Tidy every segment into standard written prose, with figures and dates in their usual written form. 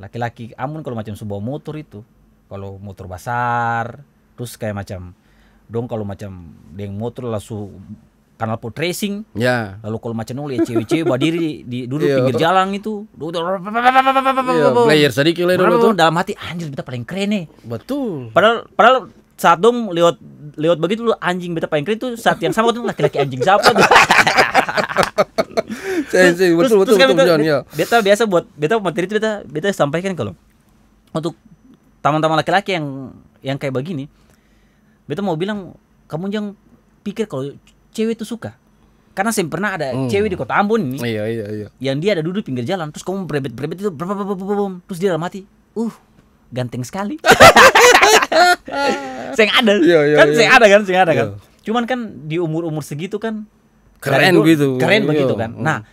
laki-laki amun kalau macam sebuah motor itu, kalau motor besar, terus kayak macam dong kalau macam dengan motor langsung kanal pot racing. Ya. Lalu kalau macam nol ya cewek-cewek berdiri di duduk pinggir jalan itu. Player sedikit lah itu. Dalam hati anjir beta paling keren nih. Betul. Padahal saat dong lewat begitu lu anjing beta paling keren tuh saat yang sama tuh laki-laki anjing siapa tuh. Betul kan beta biasa buat beta materi itu beta sampaikan kalau untuk teman-teman laki-laki yang kayak begini, beta mau bilang kamu jangan pikir kalau cewek itu suka. Karena saya pernah ada cewek di Kota Ambon ini. Iya. Yang dia ada duduk pinggir jalan, terus kamu berebet itu, terus dia dalam hati, ganteng sekali. Saya ada, saya ada kan. Cuman kan di umur segitu kan keren gitu. Keren begitu kan. Nah,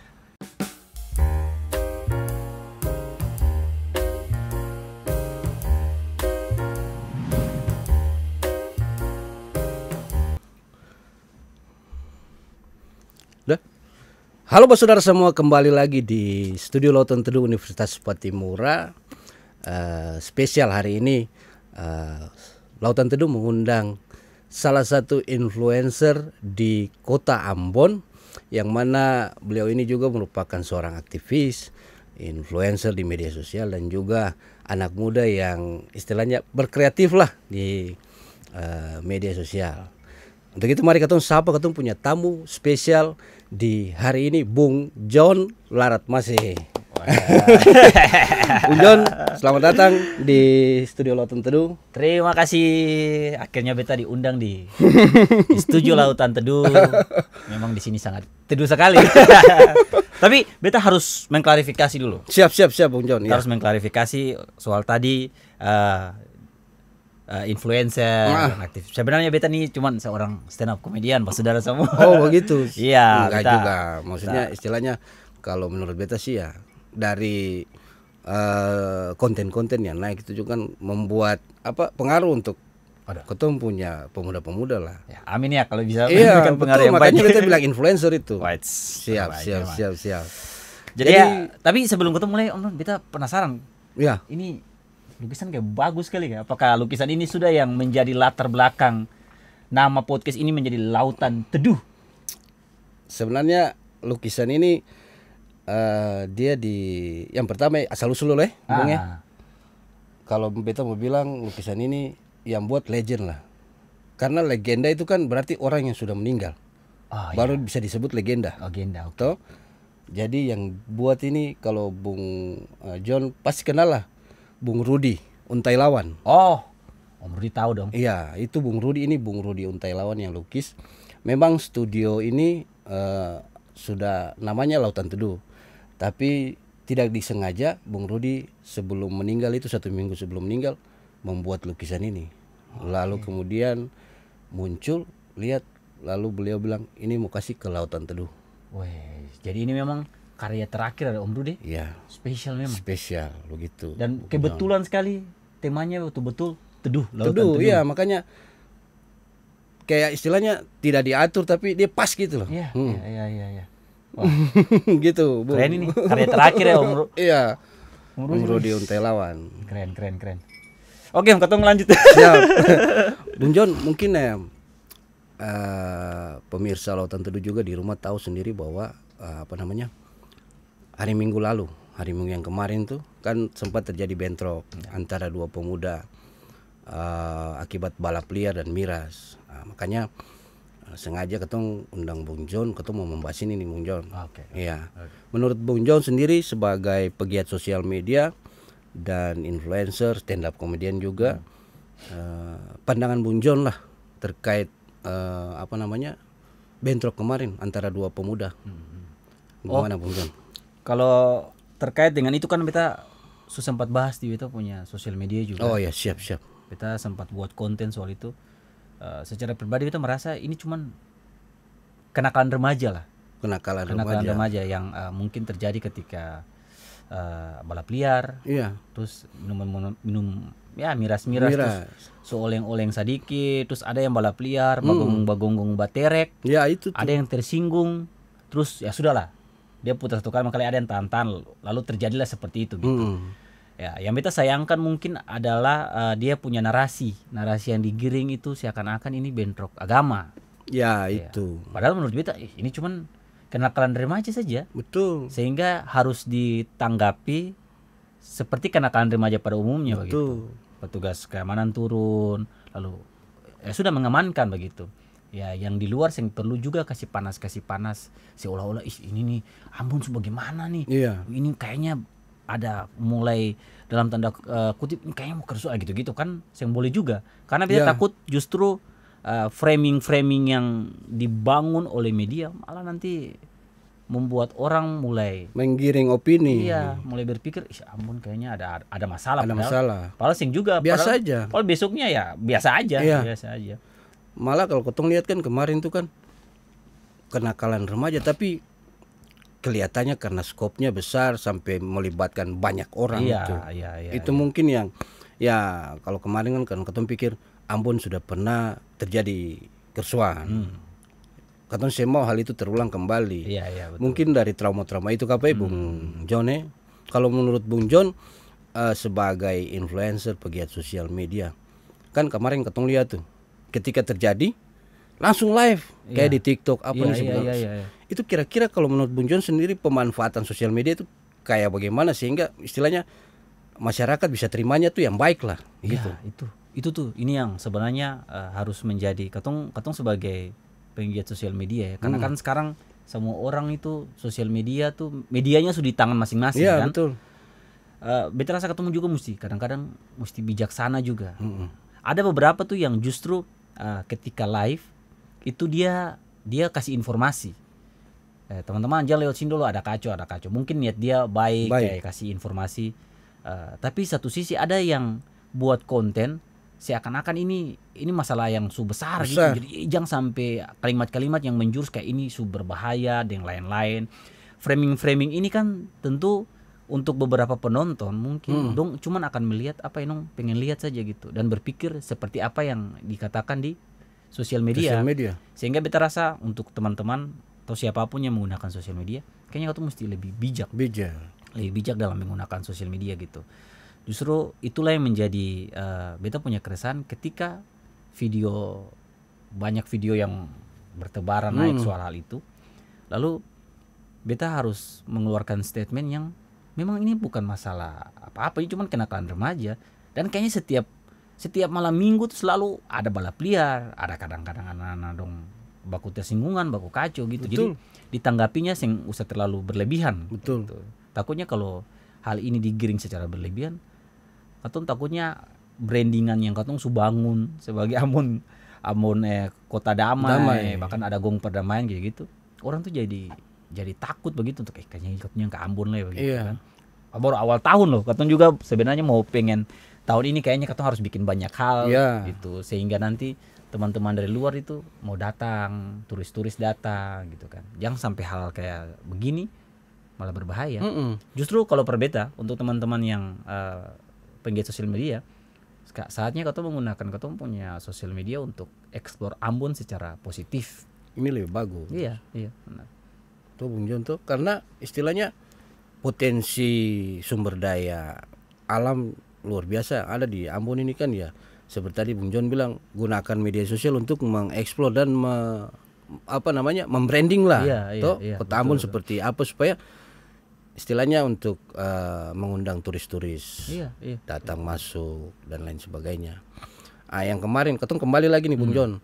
halo saudara semua, kembali lagi di Studio Lautan Teduh Universitas Patimura. Spesial hari ini Lautan Teduh mengundang salah satu influencer di Kota Ambon, yang mana beliau ini juga merupakan seorang aktivis, influencer di media sosial, dan juga anak muda yang istilahnya berkreatif lah di media sosial. Untuk itu mari kita sapa, kita punya tamu spesial di hari ini, Bung John Larat Masih. Bung John, selamat datang di Studio Lautan Teduh. Terima kasih, akhirnya beta diundang di Studio Lautan Teduh. Memang di sini sangat teduh sekali. Tapi beta harus mengklarifikasi dulu. Siap Bung John. Harus mengklarifikasi soal tadi influencer, aktif. Sebenarnya beta nih cuman seorang stand up komedian, Pak Saudara semua. Oh begitu. Iya. Enggak juga. Maksudnya istilahnya kalau menurut beta sih ya dari konten-konten yang naik itu juga kan membuat pengaruh untuk ketemu punya pemuda-pemuda lah. Ya, amin ya kalau bisa memberikan pengaruh yang makanya baik. kita bilang influencer itu. Siap. Jadi ya, tapi sebelum kita mulai, Om, beta penasaran. Ya. Ini lukisan kayak bagus sekali ya. Apakah lukisan ini sudah yang menjadi latar belakang nama podcast ini menjadi Lautan Teduh? Sebenarnya lukisan ini dia yang pertama asal usul loh ya. Kalau beta mau bilang lukisan ini yang buat legend lah. Karena legenda itu kan berarti orang yang sudah meninggal. Baru bisa disebut legenda. Legenda, oke. Jadi yang buat ini kalau Bung John pasti kenal lah. Bung Rudi Untailawan. Oh, Om Rudi tahu dong. Iya, itu Bung Rudi, ini Bung Rudi Untailawan yang lukis. Memang studio ini sudah namanya Lautan Teduh. Tapi tidak disengaja Bung Rudi sebelum meninggal itu 1 minggu sebelum meninggal membuat lukisan ini. Lalu kemudian muncul, lihat, lalu beliau bilang ini mau kasih ke Lautan Teduh. Wih, jadi ini memang karya terakhir dari Om Rudi. Iya. Spesial memang. Spesial begitu. Dan kebetulan sekali temanya betul-betul teduh, Lautan Teduh. Iya, makanya kayak istilahnya tidak diatur tapi dia pas gitu loh. Iya. Wah. Gitu, Bung. Keren ini karya terakhir ya Om Rudi. Iya. Om Rudi Untailawan. Keren. Oke, ketemu lanjut. Siap. Bung John, mungkin pemirsa Lautan Teduh juga di rumah tahu sendiri bahwa hari Minggu yang kemarin tuh kan sempat terjadi bentrok antara dua pemuda akibat balap liar dan miras. Makanya sengaja ketemu undang Bung John, ketemu mau membahas ini nih Bung John. Iya. Menurut Bung John sendiri sebagai pegiat sosial media dan influencer, stand up komedian juga, pandangan Bung John lah terkait bentrok kemarin antara dua pemuda. Gimana Bung John? Kalau terkait dengan itu kan kita sempat bahas di kita punya sosial media juga. Oh ya, siap. Kita sempat buat konten soal itu. Secara pribadi kita merasa ini cuman kenakalan remaja lah. Kenakalan remaja yang mungkin terjadi ketika balap liar. Iya. Terus minum ya miras-miras, terus seoleng-oleng sedikit, terus ada yang balap liar, bagonggong baterek. Ya itu tuh. Ada yang tersinggung. Terus ya sudahlah. Dia putar satu kali ada yang tahan, lalu terjadilah seperti itu gitu. Ya, yang beta sayangkan mungkin adalah dia punya narasi yang digiring itu seakan-akan ini bentrok agama. Ya, Ya. itu. Padahal menurut beta ini cuman kenakalan remaja saja. Betul. Sehingga harus ditanggapi seperti kenakalan remaja pada umumnya begitu. Petugas keamanan turun, lalu sudah mengamankan begitu. Ya, yang di luar yang perlu juga kasih panas seolah-olah ini nih Ambon bagaimana nih? Iya. Ini kayaknya ada mulai dalam tanda kutip ini kayaknya mau kerusuhan gitu-gitu kan, yang boleh juga. Karena dia takut justru framing yang dibangun oleh media malah nanti membuat orang mulai menggiring opini. Iya, mulai berpikir, Ambon kayaknya ada masalah. Ada masalah. Padahal sing juga biasa aja. Padahal besoknya ya biasa aja, biasa aja. Malah kalau ketong lihat kan kemarin tuh kan kenakalan remaja, tapi kelihatannya karena skopnya besar sampai melibatkan banyak orang itu. Itu mungkin yang ya kalau kemarin kan ketong pikir Ambon sudah pernah terjadi kerusuhan. Katong saya mau hal itu terulang kembali. Betul. Mungkin dari trauma-trauma itu kapai Bung John ya. Kalau menurut Bung John sebagai influencer pegiat sosial media, kan kemarin ketong lihat tuh ketika terjadi langsung live kayak di TikTok apa nih sebenarnya. Itu kira-kira kalau menurut Bung John sendiri pemanfaatan sosial media itu kayak bagaimana sehingga istilahnya masyarakat bisa terimanya tuh yang baik lah gitu. Itu tuh ini yang sebenarnya harus menjadi katong sebagai penggiat sosial media ya. Karena kan sekarang semua orang itu sosial media tuh medianya sudah di tangan masing-masing kan. Iya, betul. Beta rasa ketemu juga kadang-kadang mesti bijaksana juga. Ada beberapa tuh yang justru ketika live itu dia kasih informasi. Teman-teman jangan lewat sini dulu ada kacau. Mungkin niat dia baik. Kayak kasih informasi. Tapi satu sisi ada yang buat konten seakan-akan ini masalah yang besar gitu. Jadi jangan sampai kalimat-kalimat yang menjurus kayak ini berbahaya dan lain-lain. Framing ini kan tentu untuk beberapa penonton mungkin dong cuman akan melihat apa yang pengen lihat saja gitu dan berpikir seperti apa yang dikatakan di sosial media. Sehingga beta rasa untuk teman-teman atau siapapun yang menggunakan sosial media kayaknya kau tuh mesti lebih bijak dalam menggunakan sosial media gitu. Justru itulah yang menjadi beta punya keresahan ketika banyak video yang bertebaran naik soal hal itu. Lalu beta harus mengeluarkan statement yang memang ini bukan masalah apa-apa, ini cuma kenakalan remaja. Dan kayaknya setiap malam minggu tuh selalu ada balap liar, ada kadang-kadang anak-anak dong baku tersinggungan, baku kacau gitu. Jadi ditanggapinya sing usah terlalu berlebihan. Gitu. Takutnya kalau hal ini digiring secara berlebihan, katong takutnya brandingan yang katong bangun sebagai Ambon kota damai, bahkan ada gong perdamaian gitu. Orang tuh jadi takut begitu untuk kayaknya ikutnya ke Ambon lah begitu kan. Baru awal tahun loh, katong juga sebenarnya mau pengen tahun ini kayaknya katong harus bikin banyak hal gitu sehingga nanti teman-teman dari luar itu mau datang, turis-turis datang gitu kan. Jangan sampai hal kayak begini malah berbahaya. Justru kalau perbeda untuk teman-teman yang penggiat sosial media, saatnya katong katong punya sosial media untuk eksplor Ambon secara positif. Ini lebih bagus. Iya, benar. Tuh Bung John tuh karena istilahnya potensi sumber daya alam luar biasa ada di Ambon ini kan ya. Seperti tadi Bung John bilang gunakan media sosial untuk mengeksplor dan membranding lah. Kota Ambon seperti apa supaya istilahnya untuk mengundang turis-turis datang masuk dan lain sebagainya. Yang kemarin ketemu kembali lagi nih Bung John,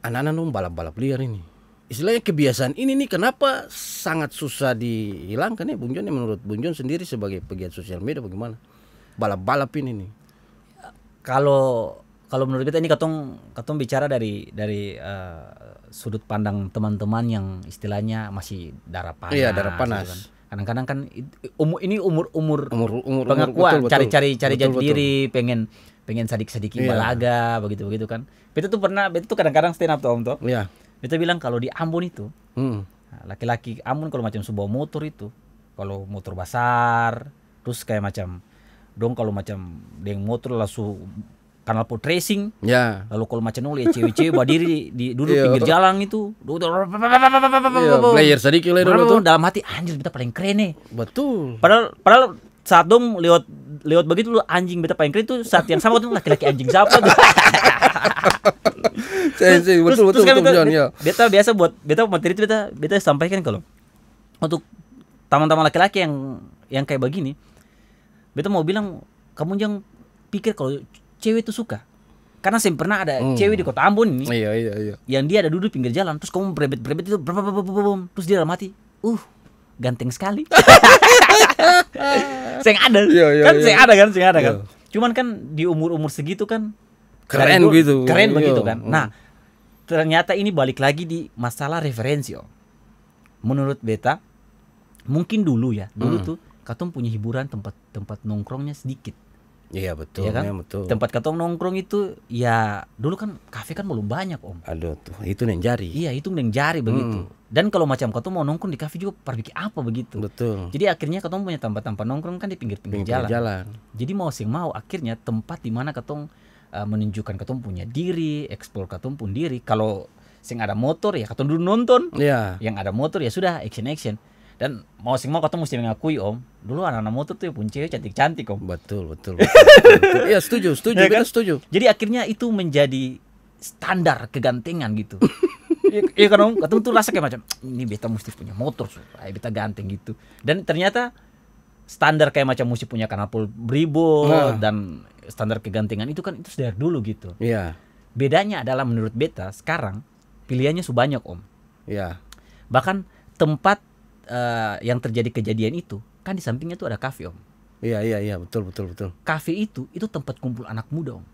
anak-anak balap liar ini. Istilahnya kebiasaan ini nih kenapa sangat susah dihilangkan ya Bung John? Menurut Bung John sendiri sebagai pegiat sosial media bagaimana balap ini nih? Kalau menurut kita ini katong bicara dari sudut pandang teman-teman yang istilahnya masih darah panas. Iya, darah panas. Gitu kan. Kadang-kadang kan umur pengakuan, cari jati diri, pengen sedikit balaga begitu kan. Beta tuh kadang-kadang stand up tuh Om toh. Iya. Beta bilang kalau di Ambon itu laki-laki Ambon kalau macam sebuah motor itu, kalau motor besar, terus kayak macam dong kalau macam dengan motor langsung kanal pot racing. Ya. Lalu kalau macam lihat cewek-cewek berdiri di duduk pinggir jalan itu. Player sedikit lah dulu tuh. Dalam hati anjir kita paling keren nih. Betul. Padahal saat dong lewat begitu lu anjing beta paling keren tuh saat yang sama tuh laki-laki anjing siapa tuh. Betul John, ya. Beta biasa buat beta materi itu beta sampaikan kalau untuk teman-teman laki-laki yang kayak begini, beta mau bilang kamu jangan pikir kalau cewek itu suka. Karena saya pernah ada cewek di Kota Ambon ini. Iya. Yang dia ada duduk pinggir jalan, terus kamu berebet itu terus dia dalam hati, ganteng sekali. Saya ada. Saya ada kan. Cuman kan di umur segitu kan keren gitu. Keren begitu kan. Nah, ternyata ini balik lagi di masalah referensi, Om. Menurut beta mungkin dulu tuh katong punya hiburan tempat nongkrongnya sedikit. Iya betul, ya kan? Betul. Tempat katong nongkrong itu ya dulu kan kafe kan belum banyak, Om. Aduh tuh, itu neng jari. Iya, itu neng jari begitu. Dan kalau macam katong mau nongkrong di kafe juga bikin apa begitu. Betul. Jadi akhirnya katong punya tempat-tempat nongkrong kan di pinggir-pinggir jalan. Jadi mau sing mau akhirnya tempat di mana katong menunjukkan katong punya diri, eksplor katong pun diri. Kalau sing ada motor ya katong dulu nonton. Iya. Yang ada motor ya sudah action. Dan mau katong mesti mengakui, Om, dulu anak-anak motor tuh punya cewek cantik-cantik, Om. Betul. Iya setuju, ya kan? setuju. Jadi akhirnya itu menjadi standar kegantengan gitu. Iya kan, Om, katong tuh rasa kayak macam ini beta mesti punya motor supaya beta ganteng gitu. Dan ternyata standar kayak macam mesti punya kanal Bribo dan standar kegantengan itu kan itu dari dulu gitu. Iya. Bedanya adalah menurut beta sekarang pilihannya banyak, Om. Iya. Bahkan tempat yang terjadi kejadian itu kan di sampingnya tuh ada kafe, Om. Iya, betul. Kafe itu tempat kumpul anak muda, Om.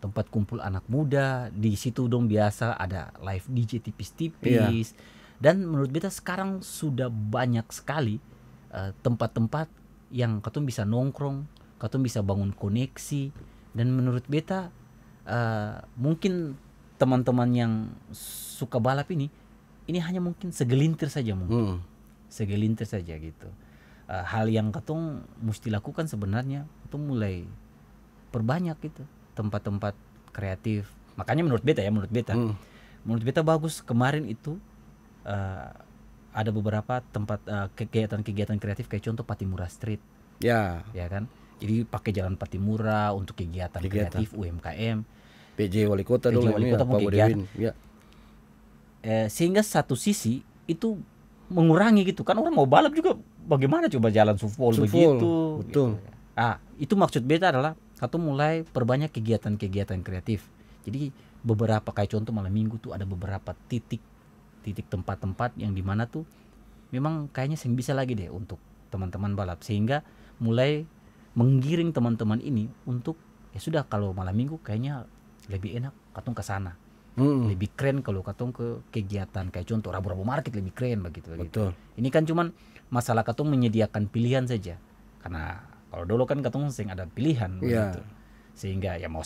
Tempat kumpul anak muda, di situ dong biasa ada live DJ tipis-tipis. Dan menurut beta sekarang sudah banyak sekali tempat-tempat yang katong bisa nongkrong, katong bisa bangun koneksi. Dan menurut beta mungkin teman-teman yang suka balap ini hanya mungkin segelintir saja mungkin. Segelintir saja gitu. Hal yang katong mesti lakukan sebenarnya itu mulai perbanyak gitu tempat-tempat kreatif. Makanya menurut beta menurut beta bagus kemarin itu ada beberapa tempat kegiatan kreatif kayak contoh Patimura Street. Ya kan? Jadi pakai jalan Patimura untuk kegiatan kreatif UMKM. PJ Wali Kota dulu Pak Bodewin. Sehingga satu sisi itu mengurangi gitu kan, orang mau balap juga bagaimana coba jalan full begitu. Betul. Gitu. Itu maksud beta adalah satu mulai perbanyak kegiatan-kegiatan kreatif. Jadi beberapa kayak contoh malam minggu tuh ada beberapa titik tempat-tempat yang dimana tuh memang kayaknya sing bisa lagi deh untuk teman-teman balap, sehingga mulai menggiring teman-teman ini untuk ya sudah kalau malam minggu kayaknya lebih enak katong ke sana. Lebih keren kalau katong ke kegiatan kayak contoh Rabu-Rabu Market lebih keren begitu. Betul. Ini kan cuman masalah katong menyediakan pilihan saja. Karena kalau dulu kan katong sering ada pilihan begitu. Sehingga ya mau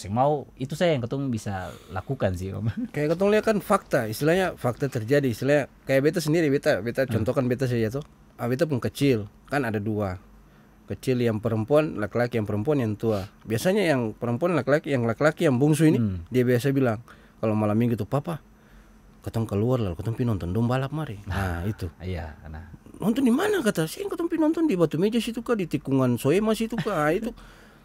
itu saya yang katong bisa lakukan sih, Om. Kayak katong lihat kan fakta, istilahnya fakta terjadi, istilahnya kayak beta sendiri beta contohkan beta saja tuh. Beta pun kecil, kan ada dua. Kecil yang perempuan, laki-laki yang perempuan yang tua. Biasanya yang perempuan laki-laki yang bungsu ini dia biasa bilang kalau malam minggu tuh, papa, katong keluar lalu katong pergi nonton domba balap mari. Nah itu. Iya. Nonton di mana kata? Sih katong pergi nonton di Batu Meja situ kah, di tikungan Soema situ kah? Itu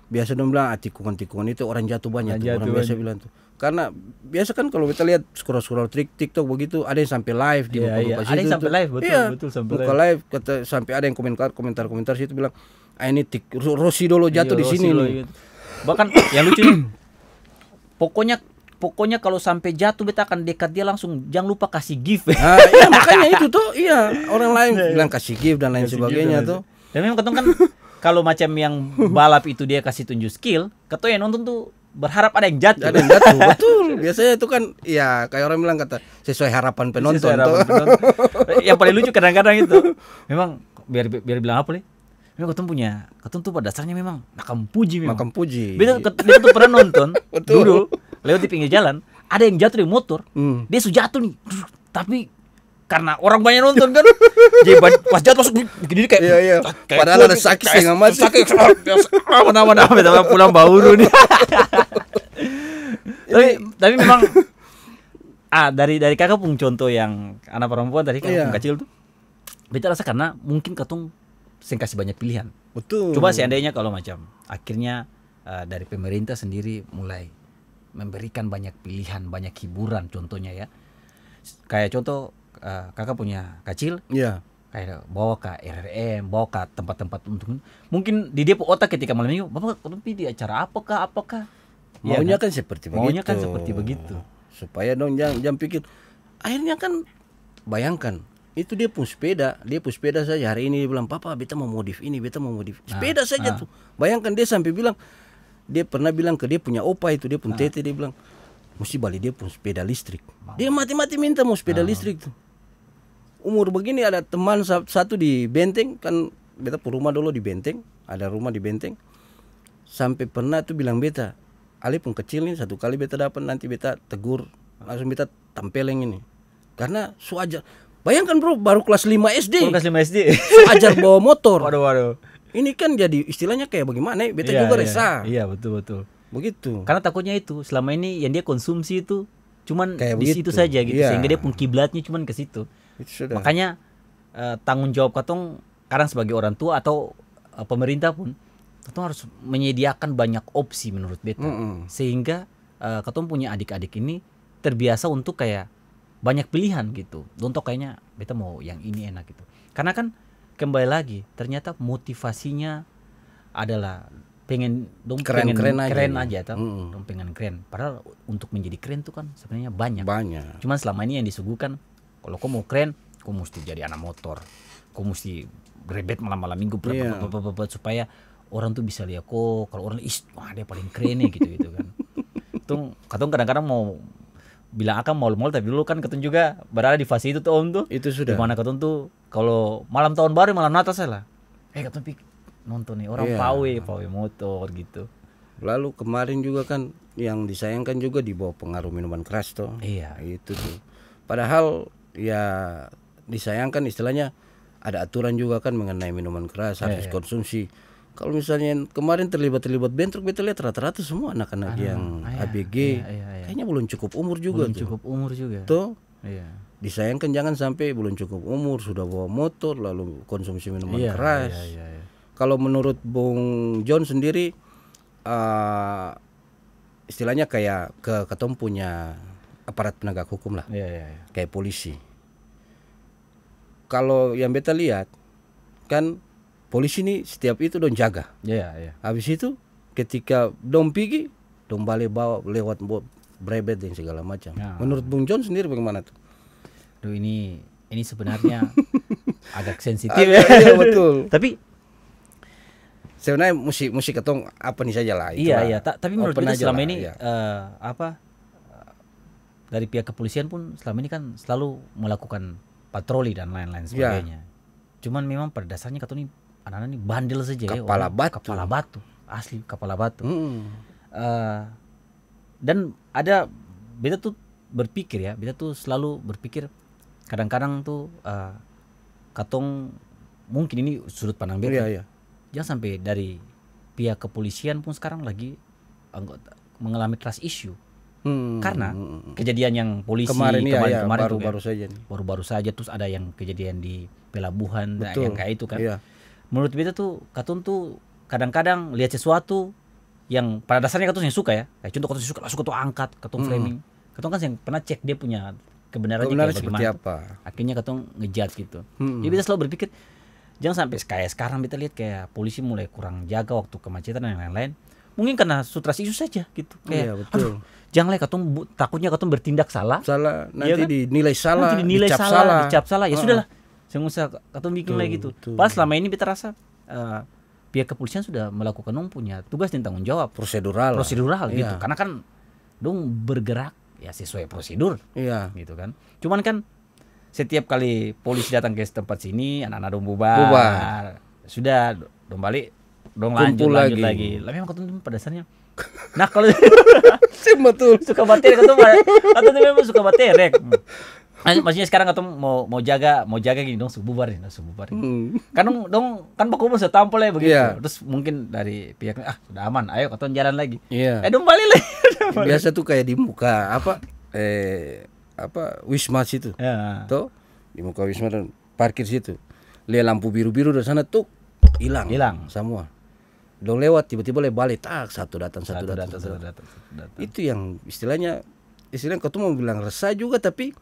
biasa dong bilang tikungan itu orang jatuh banyak tuh. Orang biasa bilang tuh. Karena biasa kan kalau kita lihat scroll TikTok begitu ada yang sampai live di muka-muka situ. Ada yang sampai live, betul sampai live. Kata sampai ada yang komentar situ bilang, ini Rossi dulu jatuh di sini nih. Gitu. Bahkan yang lucu pokoknya kalau sampai jatuh beta akan dekat dia langsung jangan lupa kasih gift. Iya makanya itu tuh orang lain bilang kasih gift dan lain sebagainya tuh. Dan memang katong kan kalau macam yang balap itu dia kasih tunjuk skill, katong yang nonton tuh berharap ada yang jatuh. Betul. Biasanya itu kan ya kayak orang bilang kata sesuai harapan penonton. Yang paling lucu kadang-kadang itu memang biar bilang apa nih? Memang katong tuh pada dasarnya memang makam puji. Beta tuh pernah nonton dulu lewat di pinggir jalan, ada yang jatuh di motor, dia sudah jatuh nih, tapi karena orang banyak nonton kan, jadi pas jatuh langsung begini kayak, padahal ada sakit setengah mati. Mana pulang bauru nih. Tapi memang, dari kakak pun contoh yang anak perempuan tadi kan kecil tuh, beta rasa karena mungkin katong sing kasih banyak pilihan. Betul. Coba seandainya kalau macam akhirnya dari pemerintah sendiri mulai memberikan banyak pilihan, banyak hiburan contohnya ya. Kayak contoh kakak punya kecil, Iya. kayak bawa ke RRM, bawa ke tempat-tempat untuk mungkin di dia otak ketika malam minggu, bapak tapi di acara apakah? Ya Maunya kan seperti begitu. Maunya kan seperti begitu. Supaya dong jangan pikir. Akhirnya kan bayangkan itu dia pun sepeda saja hari ini dia bilang papa beta mau modif ini, beta mau modif sepeda saja tuh. Bayangkan dia sampai bilang dia pernah bilang ke dia punya opa itu dia pun tete dia bilang mesti balik dia pun sepeda listrik. Dia mati-mati minta mau sepeda listrik tuh. Umur begini ada teman satu di Benteng kan beta pun rumah dulu di Benteng, ada rumah di Benteng. Sampai pernah tuh bilang beta, Ali pun kecil nih satu kali beta dapat nanti beta tegur langsung beta tampeleng ini. Karena su ajar. Bayangkan bro baru kelas 5 SD. Kelas 5 SD. Su ajar bawa motor. Waduh. Ini kan jadi istilahnya kayak bagaimana? Beta juga resah. Iya betul. Begitu. Karena takutnya itu selama ini yang dia konsumsi itu cuman Kayak di situ begitu. saja gitu, Iya. sehingga dia pun kiblatnya cuman ke situ. Itu sudah. Makanya tanggung jawab katong kadang sebagai orang tua atau pemerintah pun katong harus menyediakan banyak opsi menurut beta. Sehingga katong punya adik-adik ini terbiasa untuk kayak banyak pilihan gitu. Untuk kayaknya beta mau yang ini enak gitu. Karena kan kembali lagi ternyata motivasinya adalah pengen Keren aja atau dong pengen keren. Padahal untuk menjadi keren tuh kan sebenarnya banyak. Cuman selama ini yang disuguhkan kalau kau mau keren, kau mesti jadi anak motor. Kau mesti berebet malam-malam minggu supaya orang tuh bisa lihat kok kalau orang wah dia paling keren nih gitu kan. Katong kadang-kadang mau bilang akan mal-mal tapi dulu kan katong juga berada di fase itu tuh om tuh. Itu sudah. Dimana katong tuh kalau malam tahun baru malam Natal saya lah. Katong nonton nih orang pawe motor gitu. Lalu kemarin juga kan yang disayangkan juga di bawah pengaruh minuman keras toh. Iya. Itu tuh. Padahal ya disayangkan istilahnya ada aturan juga kan mengenai minuman keras harus konsumsi. Kalau misalnya kemarin terlibat bentrok beta lihat rata-rata semua anak-anak yang ABG kayaknya belum cukup umur juga. Tuh. Iya. Disayangkan jangan sampai belum cukup umur sudah bawa motor lalu konsumsi minuman keras. Iya. Kalau menurut Bung John sendiri istilahnya kayak ketemu punya aparat penegak hukum lah. Iya. Kayak polisi. Kalau yang beta lihat kan polisi ini setiap itu dong jaga. Iya. Habis itu ketika dong pergi dong balik bawa lewat brebet dan segala macam. Menurut Bung John sendiri bagaimana tuh? Duh ini sebenarnya agak sensitif Iya betul. Tapi sebenarnya mesti ketong apa nih saja lah. Iya. Tapi menurut kita selama ini dari pihak kepolisian pun selama ini kan selalu melakukan patroli dan lain-lain sebagainya. Cuman memang pada dasarnya katong ini anak-anak ini bandel saja kepala batu, asli kepala batu. Dan ada beta tuh berpikir beta tuh selalu berpikir kadang-kadang tuh katong mungkin ini sudut pandang beta. Iya. Jangan sampai dari pihak kepolisian pun sekarang lagi mengalami trust issue. Karena kejadian yang polisi kemarin baru saja terus ada yang kejadian di pelabuhan yang kayak itu kan. Iya. Menurut beta tuh katong tuh kadang-kadang lihat sesuatu yang pada dasarnya katong yang suka ya. Kayak contoh katong suka langsung katong angkat, katong framing. Katong kan yang pernah cek dia punya kebenarannya kayak seperti bagaimana. apa. Akhirnya katong ngejudge gitu. Jadi beta selalu berpikir jangan sampai kayak sekarang beta lihat kayak polisi mulai kurang jaga waktu kemacetan dan lain-lain. Mungkin karena trust issue saja gitu. Kayak betul. Janganlah katong takutnya katong bertindak salah. Nanti kan? dinilai salah, dicap salah. Ya sudahlah. Saya usah katong bikin lagi gitu. Pas selama ini beta rasa pihak kepolisian sudah melakukan punya tugas dan tanggung jawab prosedural gitu. Karena kan dong bergerak ya sesuai prosedur. Iya. Gitu kan. Cuman kan setiap kali polisi datang ke tempat sini anak-anak dong bubar. Sudah dong balik dong lanjut lagi. Lah memang katong pada dasarnya nah kalau betul suka baterek atau memang suka baterek. Maksudnya sekarang katong mau jaga gini dong bubar. Kan dong kan baku setampol ya begitu. Terus mungkin dari pihaknya sudah aman, ayo katong jalan lagi. Dong balik lagi. Biasa tuh kayak di muka Wisma situ. Tuh di muka Wisma dan parkir situ. Lihat lampu biru-biru dari sana tuh hilang semua. Dong lewat tiba-tiba balik, satu datang. Itu yang istilahnya kau tuh mau bilang resah juga, tapi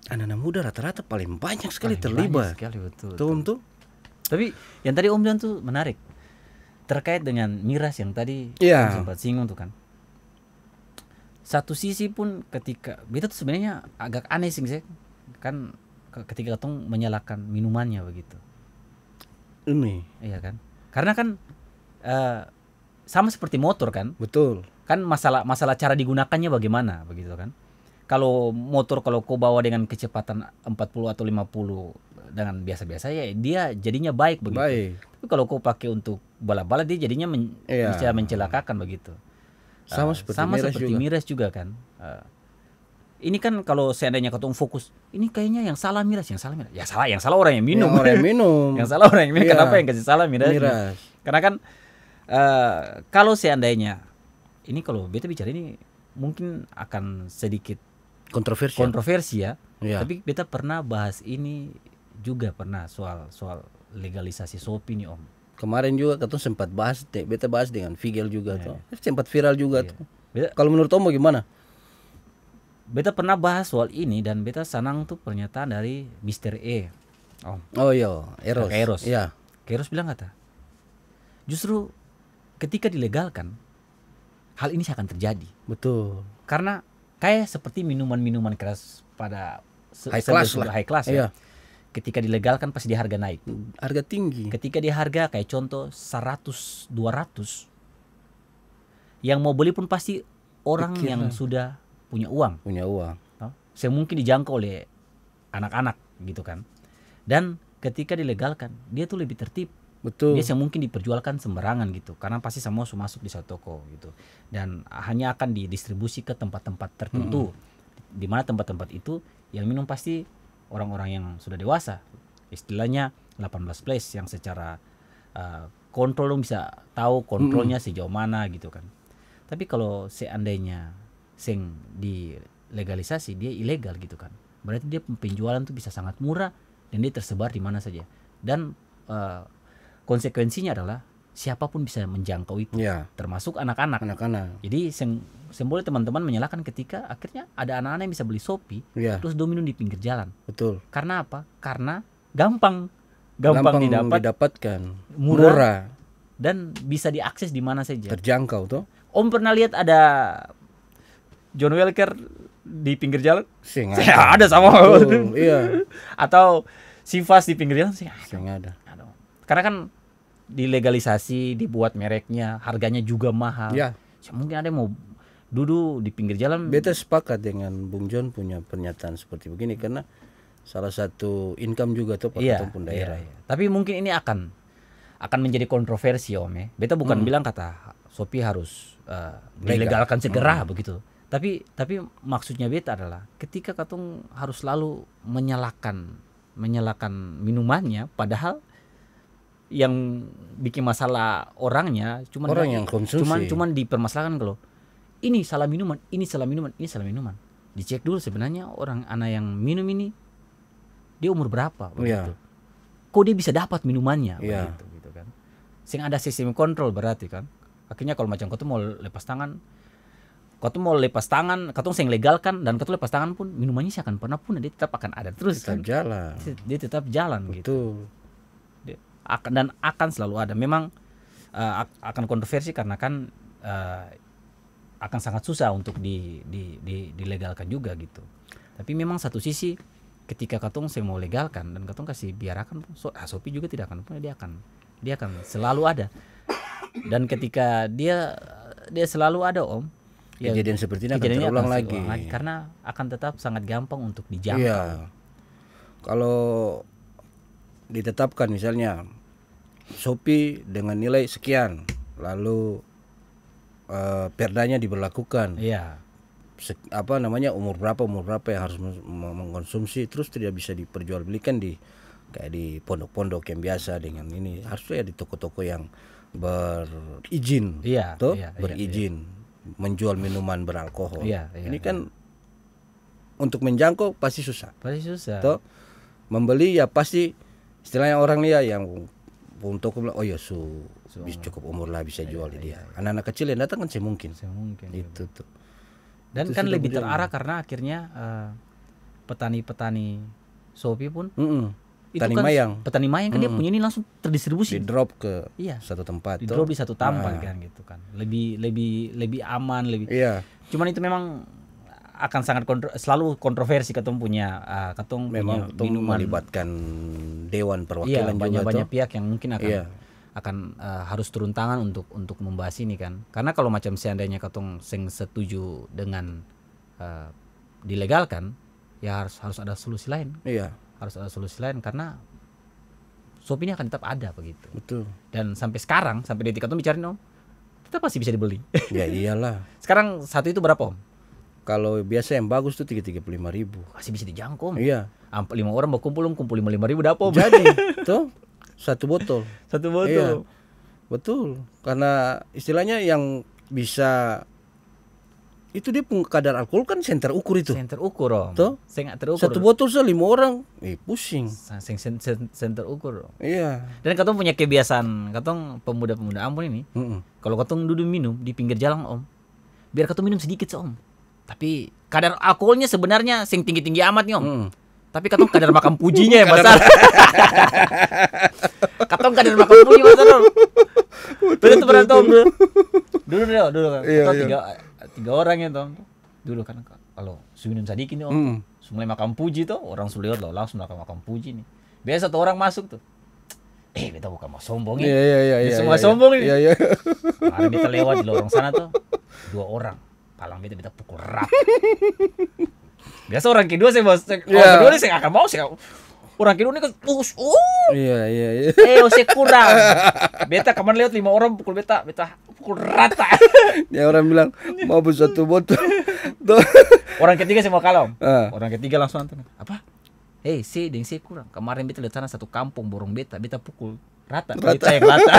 anak-anak muda rata-rata paling banyak sekali terlibat. Betul. Tapi yang tadi Om bilang tuh menarik terkait dengan miras yang tadi Om sempat singgung tuh kan. Satu sisi pun ketika beta tuh sebenarnya agak aneh sih kan ketika ketong menyalakan minumannya begitu. Ini. Iya kan? Karena kan sama seperti motor kan? Betul. Kan masalah cara digunakannya bagaimana begitu kan? Kalau motor kalau kau bawa dengan kecepatan 40 atau 50 dengan biasa-biasa ya dia jadinya baik begitu. Baik. Tapi kalau kau pakai untuk balap-balap dia jadinya bisa mencelakakan begilah Sama seperti miras juga kan. Ini kan kalau seandainya ketemu fokus, ini kayaknya yang salah miras. Ya yang salah orang yang minum. Yang salah orang yang minum. Kenapa yang kasih salah miras? Karena kan kalau seandainya ini kalau beta bicara ini mungkin akan sedikit kontroversi ya. Tapi beta pernah bahas ini juga soal legalisasi Shopee nih Om. Kemarin juga ketemu sempat bahas, beta bahas dengan Figel juga tuh. Sempat viral juga tuh. Kalau menurut Om gimana? Beta pernah bahas soal ini dan beta senang tuh pernyataan dari Mr. E. Oh iya, Eros. Iya. Eros bilang kata, justru ketika dilegalkan hal ini akan terjadi. Betul. Karena kayak seperti minuman-minuman keras pada high class ya. Ketika dilegalkan pasti dia harga naik. Harga tinggi. Ketika dia harga kayak contoh 100, 200. Yang mau beli pun pasti orang yang sudah punya uang. Yang mungkin dijangkau oleh anak-anak gitu kan. Dan ketika dilegalkan dia tuh lebih tertib. Betul. Dia yang mungkin diperjualkan sembarangan gitu. Karena pasti semua masuk di satu toko gitu. Dan hanya akan didistribusi ke tempat-tempat tertentu. Di mana tempat-tempat itu yang minum pasti orang-orang yang sudah dewasa. Istilahnya 18 plus yang secara kontrol lo bisa tahu kontrolnya sejauh mana gitu kan. Tapi kalau seandainya dilegalisasi dia ilegal gitu kan. Berarti dia penjualan tuh bisa sangat murah dan dia tersebar di mana saja. Dan konsekuensinya adalah siapapun bisa menjangkau itu, termasuk anak-anak. Jadi boleh teman-teman menyalahkan ketika akhirnya ada anak-anak yang bisa beli Shopee terus dominum di pinggir jalan. Betul. Karena apa? Karena gampang didapatkan, murah dan bisa diakses di mana saja. Terjangkau tuh. Om pernah lihat ada John Walker di pinggir jalan? Ada sama. Iya. Atau Sivas di pinggir jalan? Ada. Karena kan dilegalisasi, dibuat mereknya, harganya juga mahal. Mungkin ada yang mau duduk di pinggir jalan. Beta sepakat dengan Bung John punya pernyataan seperti begini karena salah satu income juga tuh pun daerah. Tapi mungkin ini akan menjadi kontroversi Om ya. Beta bukan bilang kata Shopee harus dilegalkan segera begitu. Tapi maksudnya beta adalah ketika katong harus selalu menyalakan minumannya padahal yang bikin masalah orangnya yang konsumsi. cuman dipermasalahkan kalau ini salah minuman. Dicek dulu sebenarnya anak yang minum ini dia umur berapa begitu. Kok dia bisa dapat minumannya begitu gitu kan. Sing ada sistem kontrol berarti kan. Akhirnya kalau macam kau tuh mau lepas tangan, kau sing legalkan dan kau lepas tangan pun minumannya sih akan pernah punah, dia tetap akan ada terus tetap jalan. Dia tetap jalan. Betul. Gitu. Dan akan selalu ada. Memang akan kontroversi karena kan akan sangat susah untuk dilegalkan juga gitu. Tapi memang satu sisi ketika katong saya mau legalkan dan katong kasih biarkan Shopee juga tidak akan punah, dia akan selalu ada. Dan ketika dia selalu ada Om, kejadian seperti ini akan terulang lagi karena akan tetap sangat gampang untuk dijangkau. Kalau ditetapkan misalnya Shopee dengan nilai sekian, lalu perdanya diberlakukan. Umur berapa yang harus mengkonsumsi, terus tidak bisa diperjualbelikan kayak di pondok-pondok yang biasa dengan ini, harusnya di toko-toko yang berizin, berizin menjual minuman beralkohol. Ini kan untuk menjangkau pasti susah. Membeli ya pasti istilahnya orang lihat yang untuk bilang oh ya bisa cukup umur lah bisa jual dia. Anak-anak kecil yang datang kan semungkin. Itu tuh. Dan Itu kan sudah lebih berjalan. terarah karena akhirnya petani-petani Shopee pun itu Petani kan mayang petani mayang kan dia punya ini langsung di terdistribusi. drop ke Iya. satu tempat. Di drop di satu tempat kan gitu kan. Lebih aman, lebih. Iya. Cuman itu memang akan sangat selalu kontroversi katong punya Memang punya minuman. melibatkan dewan Iya, perwakilan juga banyak tuh. pihak yang mungkin akan Iya. harus turun tangan untuk membahas ini kan. Karena kalau macam seandainya katong sing setuju dengan dilegalkan, ya harus ada solusi lain. Iya, Harus ada solusi lain karena Shopee ini akan tetap ada begitu. betul. Dan sampai sekarang, sampai detik katong bicara tetap masih bisa dibeli. Ya iyalah. Sekarang satu itu berapa, Om? Kalau biasa yang bagus tuh 35.000. Masih bisa dijangkau, Om. Iya. 5 orang berkumpul 5.000 dapat, Om. Jadi tuh satu botol. Satu botol. Iya, betul. Karena istilahnya yang bisa itu dia pun kadar alkohol kan senter ukur itu. Senter ukur, Om. Tuh. Saya nggak terukur. Satu botol 5 orang, pusing. Senter ukur. Om. Iya. Dan katong punya kebiasaan, katong pemuda-pemuda Ambon ini, kalau katong duduk minum di pinggir jalan, Om, biar katong minum sedikit, Om. Tapi kadar alkoholnya sebenarnya sing tinggi-tinggi amat nih, Om. Tapi katong kadar makan pujinya yang besar. Katong kadar makan puji besar, Om. Betul tuh berantem, Om. Dulu kan. Iya, Kita tiga orang ya, Om. Dulu kan kalau minum sedikit nih, Om. Mulai makan puji tuh, orang sudah lewat langsung makan puji nih. Biasa satu orang masuk tuh. Beta bukan mau sombong ya. Iya. Semua sombong ini. Iya. Kemarin beta lewat di lorong sana tuh, 2 orang. Palang beta pukul rap. Biasa orang kedua saya bos, orang kedua ini saya akan mau saya. Orang kedua ini kan Iya. saya kurang. Beta kemarin lewat 5 orang pukul beta pukul rata. Ya orang bilang mau satu botol. Orang ketiga saya mau kalah, Om. Ah. Orang ketiga langsung nonton. Apa? Saya kurang. Kemarin beta lihat sana satu kampung borong beta pukul rata. Beta yang rata.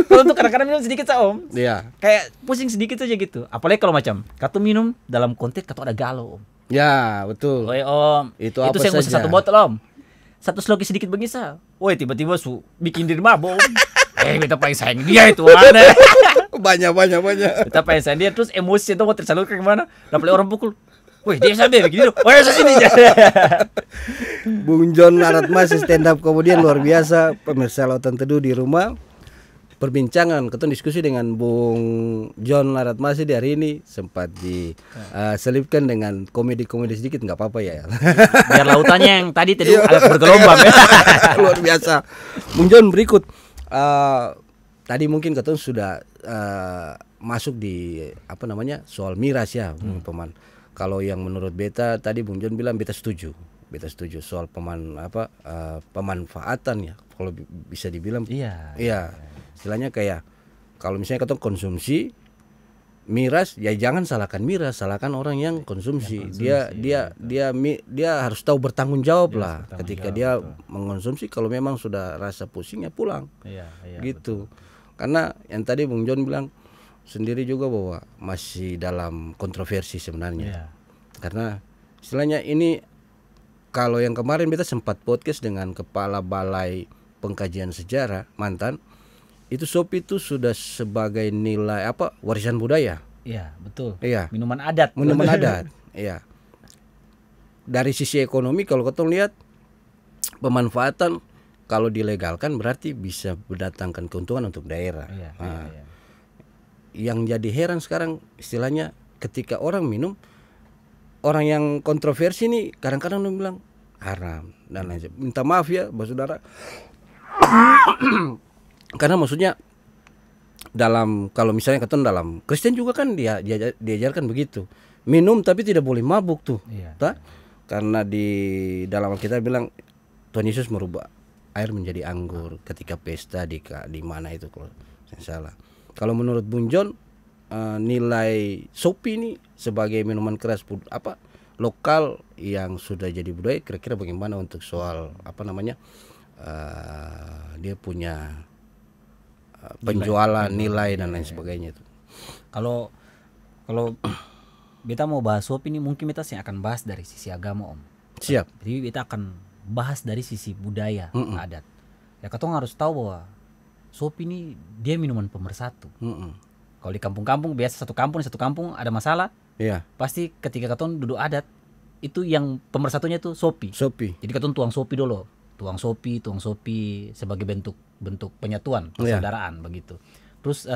Kalau tuh kadang-kadang minum sedikit sa, Om. Iya. Kayak pusing sedikit aja gitu. Apalagi kalau macam katu minum dalam konteks katu ada galau, Om. Ya, betul. Woi, Om. Itu apa saya saja. mesti 1 botol, Om. 1 sloki sedikit begisa. Woi, tiba-tiba bikin diri mabok. Beta paling sayang dia itu mana? Banyak. Beta paling sayang dia terus emosi itu mau tersalurkan kemana? Dapat orang pukul. Woi, dia sampai begini. Oh, ya sini. Bung John Laratmasi stand up kemudian luar biasa. Pemirsa Lautan Teduh di rumah. Perbincangan, ketemu diskusi dengan Bung John Laratmasi di hari ini sempat diselipkan dengan komedi-komedi sedikit, nggak apa-apa ya. Biar lautannya yang tadi agak bergelombang. Luar biasa. Bung John berikut. Tadi mungkin ketemu sudah masuk di soal miras ya, Bung Peman. Kalau yang menurut beta tadi Bung John bilang beta setuju soal pemanfaatan ya, kalau bisa dibilang. Iya. Istilahnya kayak kalau misalnya kita konsumsi miras, ya jangan salahkan miras, salahkan orang yang konsumsi. Dia harus tahu bertanggung jawab lah ketika dia mengkonsumsi. Kalau memang sudah rasa pusing ya pulang. Iya, gitu. Betul. Karena yang tadi Bung John bilang sendiri juga bahwa masih dalam kontroversi sebenarnya. Iya. Karena istilahnya ini kalau yang kemarin kita sempat podcast dengan Kepala Balai Pengkajian Sejarah mantan, itu Shopee itu sudah sebagai nilai warisan budaya. Iya, betul. Iya. Minuman adat. Iya. Dari sisi ekonomi kalau kita lihat pemanfaatan kalau dilegalkan berarti bisa mendatangkan keuntungan untuk daerah. Iya. Yang jadi heran sekarang istilahnya ketika orang minum, orang yang kontroversi nih kadang-kadang bilang haram dan lain sebagainya. Minta maaf ya, saudara. Karena maksudnya kalau misalnya ketemu dalam Kristen juga kan diajarkan begitu, minum tapi tidak boleh mabuk tuh. Iya. Karena di dalam Alkitab bilang Tuhan Yesus merubah air menjadi anggur ketika pesta di mana itu kalau saya salah. Kalau menurut Bung John nilai Shopee ini sebagai minuman keras lokal yang sudah jadi budaya, kira-kira bagaimana untuk soal dia punya penjualan nilai dan lain sebagainya itu. Kalau beta mau bahas Shopee ini mungkin beta akan bahas dari sisi agama, Om. Siap. Jadi beta akan bahas dari sisi budaya adat. Ya katong harus tahu bahwa Sopi ini dia minuman pemersatu. Kalau di kampung-kampung biasa satu kampung ada masalah, Iya. pasti ketika katong duduk adat itu yang pemersatunya itu Sopi. Sopi. Jadi katong tuang Sopi dulu, tuang Sopi sebagai bentuk penyatuan, persaudaraan begitu. Terus